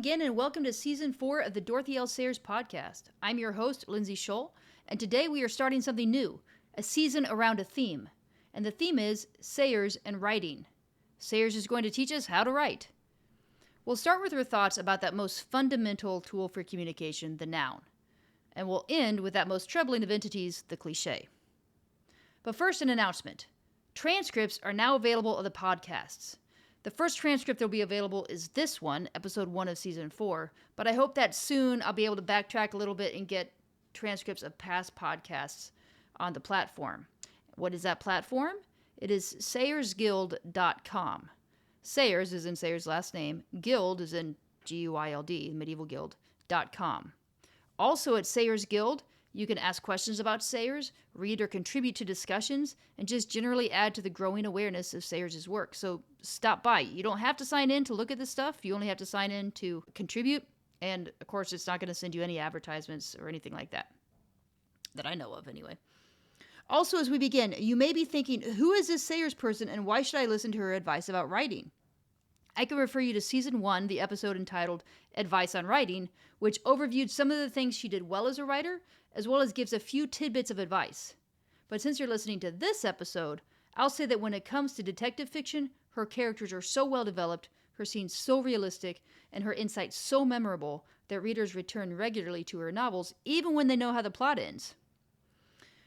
again, and welcome to Season 4 of the Dorothy L. Sayers podcast. I'm your host, Lindsay Scholl, and today we are starting something new, a season around a theme. And the theme is Sayers and writing. Sayers is going to teach us how to write. We'll start with her thoughts about that most fundamental tool for communication, the noun. And we'll end with that most troubling of entities, the cliche. But first, an announcement. Transcripts are now available of the podcasts. The first transcript that will be available is this one, episode 1 of season 4, but I hope that soon I'll be able to backtrack a little bit and get transcripts of past podcasts on the platform. What is that platform? It is sayersguild.com. Sayers is in Sayers' last name. Guild is in G-U-I-L-D, medieval guild.com. Also at Sayers Guild, you can ask questions about Sayers, read or contribute to discussions, and just generally add to the growing awareness of Sayers' work. So stop by. You don't have to sign in to look at this stuff. You only have to sign in to contribute. And of course, it's not going to send you any advertisements or anything like that I know of anyway. Also, as we begin, you may be thinking, who is this Sayers person and why should I listen to her advice about writing? I can refer you to Season 1, the episode entitled Advice on Writing, which overviewed some of the things she did well as a writer, as well as gives a few tidbits of advice. But since you're listening to this episode, I'll say that when it comes to detective fiction, her characters are so well developed, her scenes so realistic, and her insights so memorable that readers return regularly to her novels, even when they know how the plot ends.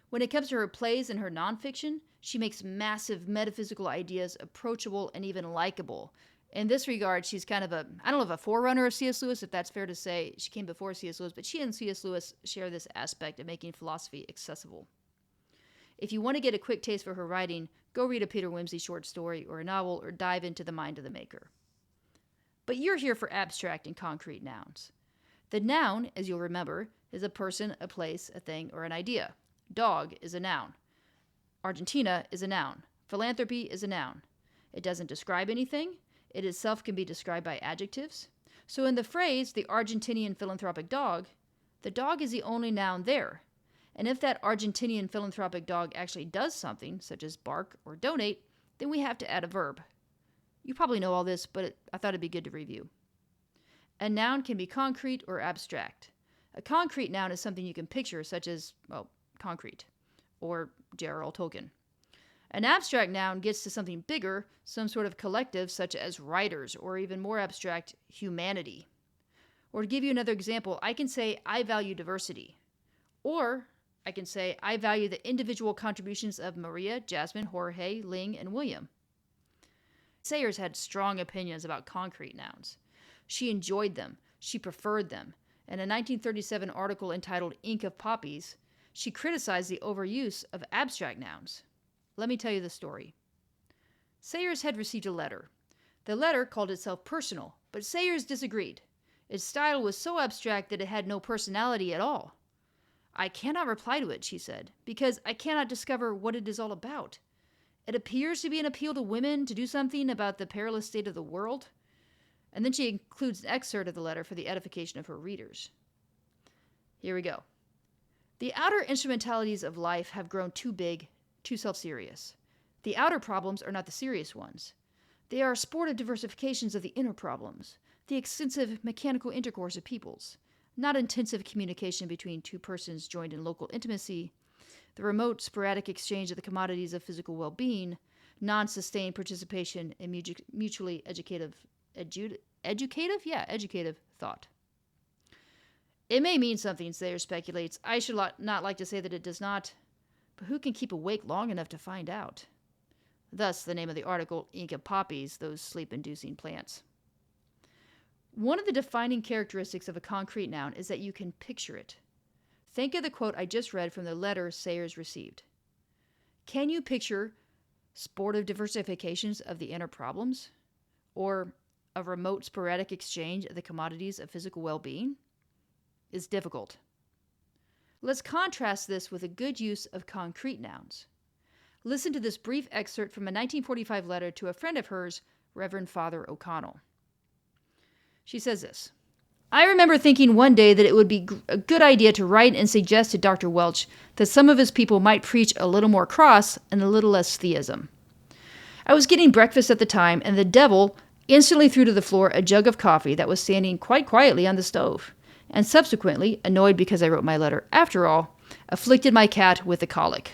When it comes to her plays and her nonfiction, she makes massive metaphysical ideas approachable and even likable. In this regard, she's kind of a forerunner of C.S. Lewis, if that's fair to say. She came before C.S. Lewis, but she and C.S. Lewis share this aspect of making philosophy accessible. If you want to get a quick taste for her writing, go read a Peter Wimsey short story or a novel or dive into the mind of the maker. But you're here for abstract and concrete nouns. The noun, as you'll remember, is a person, a place, a thing, or an idea. Dog is a noun. Argentina is a noun. Philanthropy is a noun. It doesn't describe anything. It itself can be described by adjectives. So in the phrase, the Argentinian philanthropic dog, the dog is the only noun there. And if that Argentinian philanthropic dog actually does something, such as bark or donate, then we have to add a verb. You probably know all this, but I thought it'd be good to review. A noun can be concrete or abstract. A concrete noun is something you can picture, such as, concrete, or J.R.R. Tolkien. An abstract noun gets to something bigger, some sort of collective such as writers, or even more abstract, humanity. Or to give you another example, I can say, I value diversity. Or I can say, I value the individual contributions of Maria, Jasmine, Jorge, Ling, and William. Sayers had strong opinions about concrete nouns. She enjoyed them. She preferred them. In a 1937 article entitled Ink of Poppies, she criticized the overuse of abstract nouns. Let me tell you the story. Sayers had received a letter. The letter called itself personal, but Sayers disagreed. Its style was so abstract that it had no personality at all. I cannot reply to it, she said, because I cannot discover what it is all about. It appears to be an appeal to women to do something about the perilous state of the world. And then she includes an excerpt of the letter for the edification of her readers. Here we go. The outer instrumentalities of life have grown too big, too self-serious. The outer problems are not the serious ones. They are sportive diversifications of the inner problems, the extensive mechanical intercourse of peoples, not intensive communication between two persons joined in local intimacy, the remote sporadic exchange of the commodities of physical well-being, non-sustained participation in mutually educative thought. It may mean something, Sayers speculates. I should not like to say that it does not, but who can keep awake long enough to find out? Thus, the name of the article, Ink of Poppies, those sleep-inducing plants. One of the defining characteristics of a concrete noun is that you can picture it. Think of the quote I just read from the letter Sayers received. Can you picture sportive diversifications of the inner problems? Or a remote sporadic exchange of the commodities of physical well-being? It's difficult. Let's contrast this with a good use of concrete nouns. Listen to this brief excerpt from a 1945 letter to a friend of hers, Reverend Father O'Connell. She says this, I remember thinking one day that it would be a good idea to write and suggest to Dr. Welch that some of his people might preach a little more cross and a little less theism. I was getting breakfast at the time, and the devil, instantly threw to the floor a jug of coffee that was standing quite quietly on the stove, and subsequently, annoyed because I wrote my letter after all, afflicted my cat with the colic.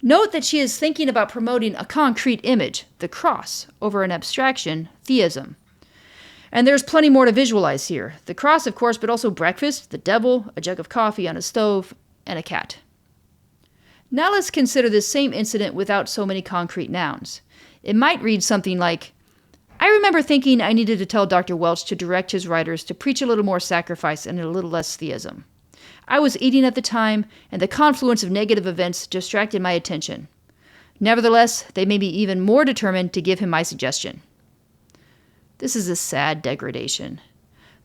Note that she is thinking about promoting a concrete image, the cross, over an abstraction, theism. And there's plenty more to visualize here. The cross, of course, but also breakfast, the devil, a jug of coffee on a stove, and a cat. Now let's consider this same incident without so many concrete nouns. It might read something like, I remember thinking I needed to tell Dr. Welch to direct his writers to preach a little more sacrifice and a little less theism. I was eating at the time, and the confluence of negative events distracted my attention. Nevertheless, they made me even more determined to give him my suggestion. This is a sad degradation.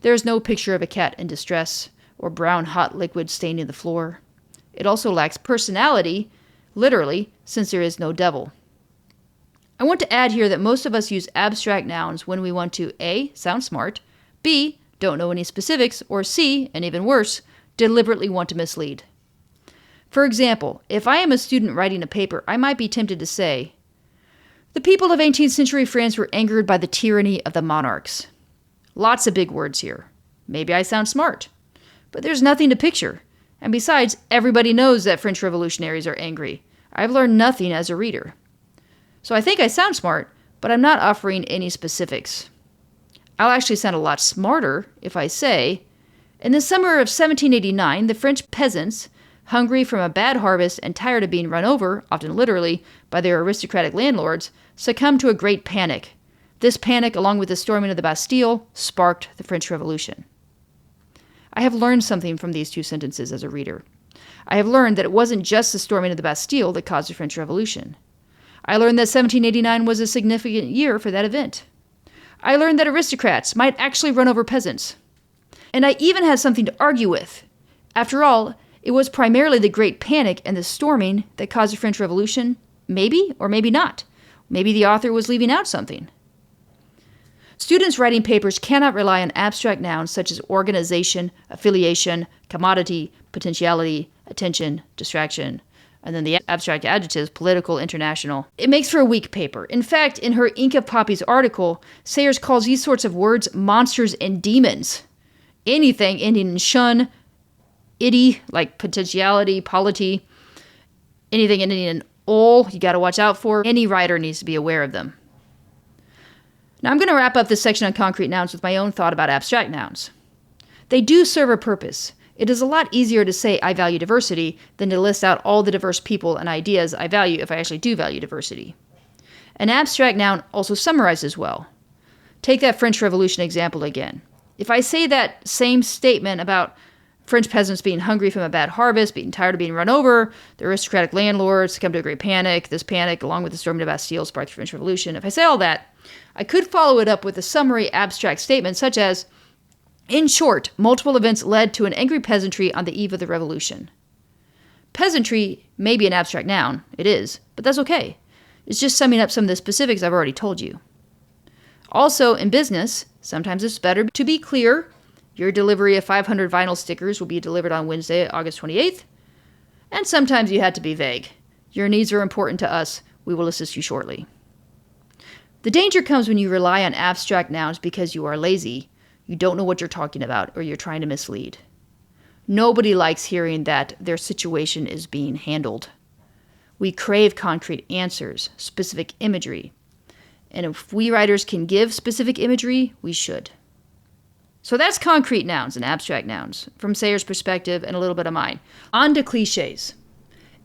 There is no picture of a cat in distress, or brown hot liquid staining the floor. It also lacks personality, literally, since there is no devil. I want to add here that most of us use abstract nouns when we want to A. Sound smart, B. Don't know any specifics, or C. And even worse, deliberately want to mislead. For example, if I am a student writing a paper, I might be tempted to say, the people of 18th century France were angered by the tyranny of the monarchs. Lots of big words here. Maybe I sound smart, but there's nothing to picture. And besides, everybody knows that French revolutionaries are angry. I've learned nothing as a reader. So I think I sound smart, but I'm not offering any specifics. I'll actually sound a lot smarter if I say, in the summer of 1789, the French peasants, hungry from a bad harvest and tired of being run over, often literally, by their aristocratic landlords, succumbed to a great panic. This panic, along with the storming of the Bastille, sparked the French Revolution. I have learned something from these two sentences as a reader. I have learned that it wasn't just the storming of the Bastille that caused the French Revolution. I learned that 1789 was a significant year for that event. I learned that aristocrats might actually run over peasants. And I even have something to argue with. After all, it was primarily the Great Panic and the storming that caused the French Revolution. Maybe, or maybe not. Maybe the author was leaving out something. Students writing papers cannot rely on abstract nouns such as organization, affiliation, commodity, potentiality, attention, distraction, and then the abstract adjectives, political, international. It makes for a weak paper. In fact, in her Ink of Poppies article, Sayers calls these sorts of words monsters and demons. Anything ending in shun, itty, like potentiality, polity, anything ending in ol, you gotta watch out for. Any writer needs to be aware of them. Now I'm gonna wrap up this section on concrete nouns with my own thought about abstract nouns. They do serve a purpose. It is a lot easier to say I value diversity than to list out all the diverse people and ideas I value if I actually do value diversity. An abstract noun also summarizes well. Take that French Revolution example again. If I say that same statement about French peasants being hungry from a bad harvest, being tired of being run over, the aristocratic landlords succumbed to a great panic, this panic, along with the storming of Bastille, sparked the French Revolution. If I say all that, I could follow it up with a summary abstract statement such as, in short, multiple events led to an angry peasantry on the eve of the revolution. Peasantry may be an abstract noun, it is, but that's okay. It's just summing up some of the specifics I've already told you. Also, in business, sometimes it's better to be clear. Your delivery of 500 vinyl stickers will be delivered on Wednesday, August 28th. And sometimes you had to be vague. Your needs are important to us. We will assist you shortly. The danger comes when you rely on abstract nouns because you are lazy, you don't know what you're talking about, or you're trying to mislead. Nobody likes hearing that their situation is being handled. We crave concrete answers, specific imagery. And if we writers can give specific imagery, we should. So that's concrete nouns and abstract nouns, from Sayers' perspective and a little bit of mine. On to cliches.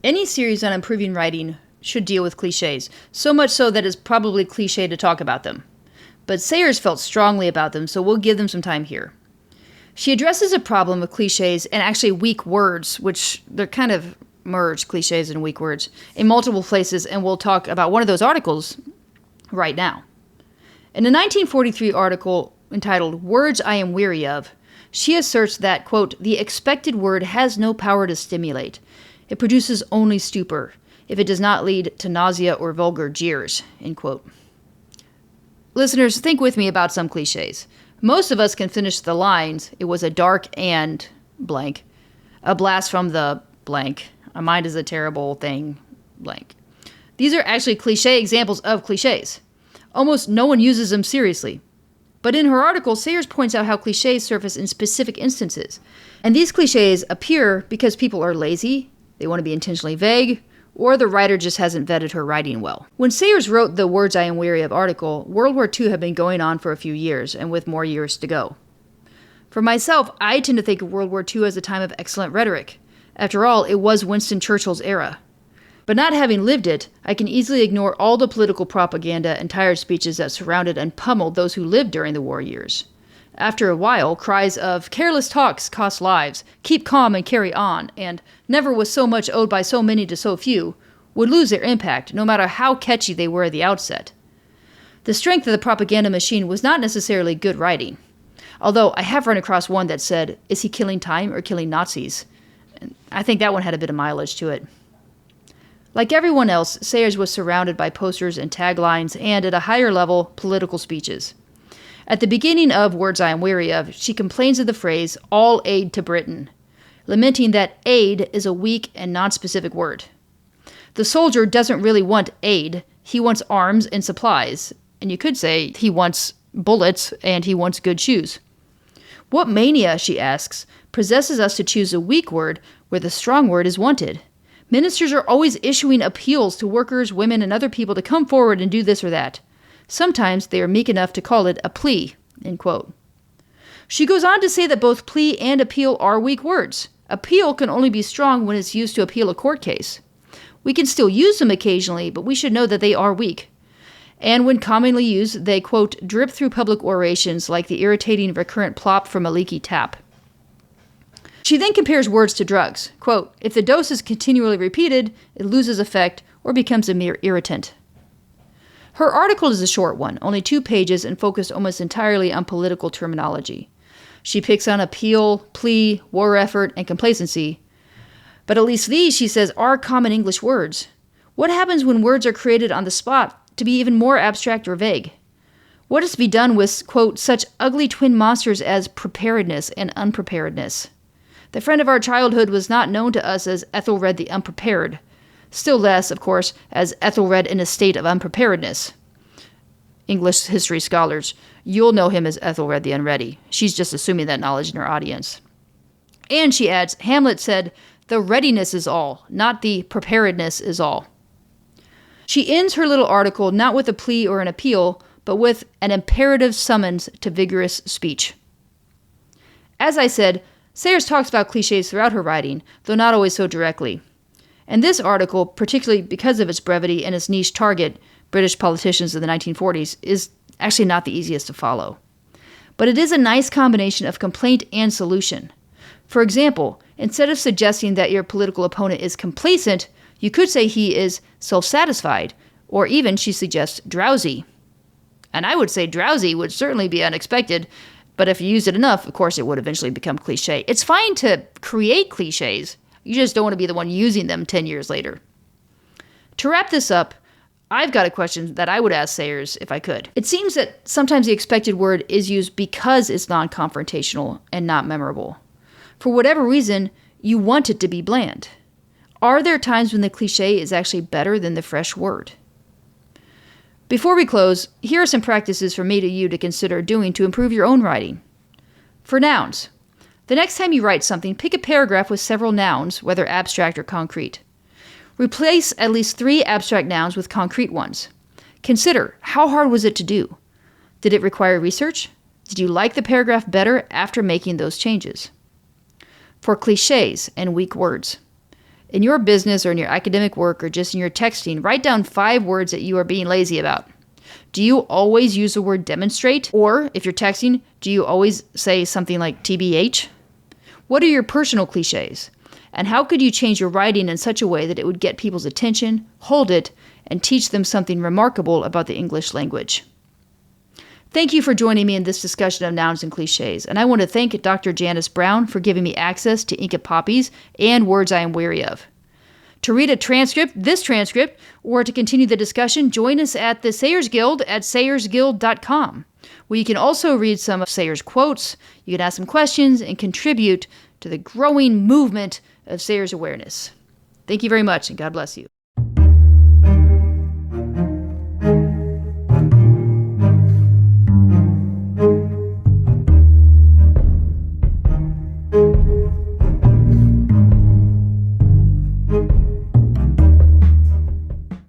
Any series on improving writing should deal with cliches, so much so that it's probably cliche to talk about them. But Sayers felt strongly about them, so we'll give them some time here. She addresses a problem with cliches and actually weak words, which they're kind of merged, cliches and weak words, in multiple places, and we'll talk about one of those articles right now. In a 1943 article entitled "Words I Am Weary Of," she asserts that, quote, the expected word has no power to stimulate. It produces only stupor, if it does not lead to nausea or vulgar jeers, end quote. Listeners, think with me about some cliches. Most of us can finish the lines, it was a dark and blank, a blast from the blank, a mind is a terrible thing, blank. These are actually cliche examples of cliches. Almost no one uses them seriously. But in her article, Sayers points out how cliches surface in specific instances. And these cliches appear because people are lazy, they want to be intentionally vague, or the writer just hasn't vetted her writing well. When Sayers wrote the Words I Am Weary of article, World War II had been going on for a few years, and with more years to go. For myself, I tend to think of World War II as a time of excellent rhetoric. After all, it was Winston Churchill's era. But not having lived it, I can easily ignore all the political propaganda and tired speeches that surrounded and pummeled those who lived during the war years. After a while, cries of "careless talks cost lives," "keep calm and carry on," and "never was so much owed by so many to so few" would lose their impact, no matter how catchy they were at the outset. The strength of the propaganda machine was not necessarily good writing. Although I have run across one that said, "Is he killing time or killing Nazis?" And I think that one had a bit of mileage to it. Like everyone else, Sayers was surrounded by posters and taglines and, at a higher level, political speeches. At the beginning of Words I Am Weary of, she complains of the phrase, "all aid to Britain," lamenting that aid is a weak and nonspecific word. The soldier doesn't really want aid, he wants arms and supplies, and you could say he wants bullets and he wants good shoes. What mania, she asks, possesses us to choose a weak word where the strong word is wanted? Ministers are always issuing appeals to workers, women, and other people to come forward and do this or that. Sometimes they are meek enough to call it a plea, end quote. She goes on to say that both plea and appeal are weak words. Appeal can only be strong when it's used to appeal a court case. We can still use them occasionally, but we should know that they are weak. And when commonly used, they, quote, drip through public orations like the irritating recurrent plop from a leaky tap. She then compares words to drugs. Quote, if the dose is continually repeated, it loses effect or becomes a mere irritant. Her article is a short one, only 2 pages and focused almost entirely on political terminology. She picks on appeal, plea, war effort, and complacency. But at least these, she says, are common English words. What happens when words are created on the spot to be even more abstract or vague? What is to be done with, quote, such ugly twin monsters as preparedness and unpreparedness? The friend of our childhood was not known to us as Ethelred the Unprepared. Still less, of course, as Ethelred in a state of unpreparedness. English history scholars, you'll know him as Ethelred the Unready. She's just assuming that knowledge in her audience. And she adds, Hamlet said, the readiness is all, not the preparedness is all. She ends her little article not with a plea or an appeal, but with an imperative summons to vigorous speech. As I said, Sayers talks about cliches throughout her writing, though not always so directly. And this article, particularly because of its brevity and its niche target, British politicians of the 1940s, is actually not the easiest to follow. But it is a nice combination of complaint and solution. For example, instead of suggesting that your political opponent is complacent, you could say he is self-satisfied, or even, she suggests, drowsy. And I would say drowsy would certainly be unexpected, but if you use it enough, of course, it would eventually become cliche. It's fine to create cliches. You just don't want to be the one using them 10 years later. To wrap this up, I've got a question that I would ask Sayers if I could. It seems that sometimes the expected word is used because it's non-confrontational and not memorable. For whatever reason, you want it to be bland. Are there times when the cliche is actually better than the fresh word? Before we close, here are some practices from me to you to consider doing to improve your own writing. For nouns, the next time you write something, pick a paragraph with several nouns, whether abstract or concrete. Replace at least 3 abstract nouns with concrete ones. Consider, how hard was it to do? Did it require research? Did you like the paragraph better after making those changes? For cliches and weak words. In your business or in your academic work or just in your texting, write down 5 words that you are being lazy about. Do you always use the word demonstrate? Or, if you're texting, do you always say something like TBH? What are your personal cliches? And how could you change your writing in such a way that it would get people's attention, hold it, and teach them something remarkable about the English language? Thank you for joining me in this discussion of nouns and cliches, and I want to thank Dr. Janice Brown for giving me access to Ink at Poppies and Words I Am Weary of. To read a transcript, this transcript, or to continue the discussion, join us at the Sayers Guild at sayersguild.com, where you can also read some of Sayers' quotes, you can ask some questions, and contribute to the growing movement of Sayers awareness. Thank you very much, and God bless you.